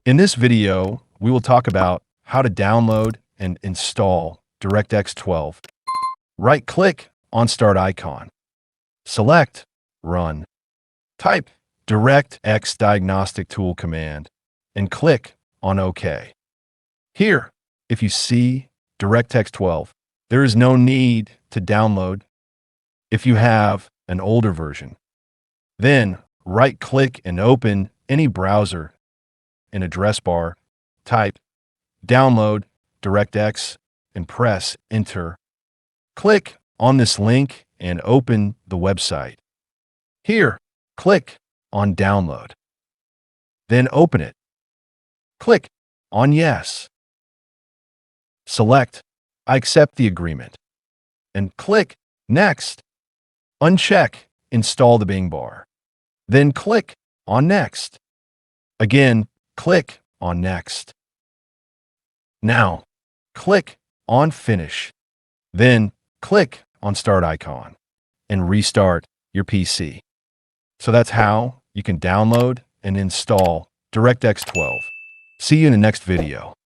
In this video, we will talk about how to download and install DirectX 12. Right-click on Start icon. Select Run. Type DirectX Diagnostic Tool command and click on OK. Here, if you see DirectX 12, there is no need to download if you have an older version. Then right-click and open any browser. In address bar, type Download DirectX and press Enter. Click on this link and open the website. Here, click on Download. Then open it. Click on Yes. Select I accept the agreement and click Next. Uncheck Install the Bing bar. Then click on Next. Again, click on Next. Now, click on Finish. Then click on Start icon and restart your PC. So that's how you can download and install DirectX 12. See you in the next video.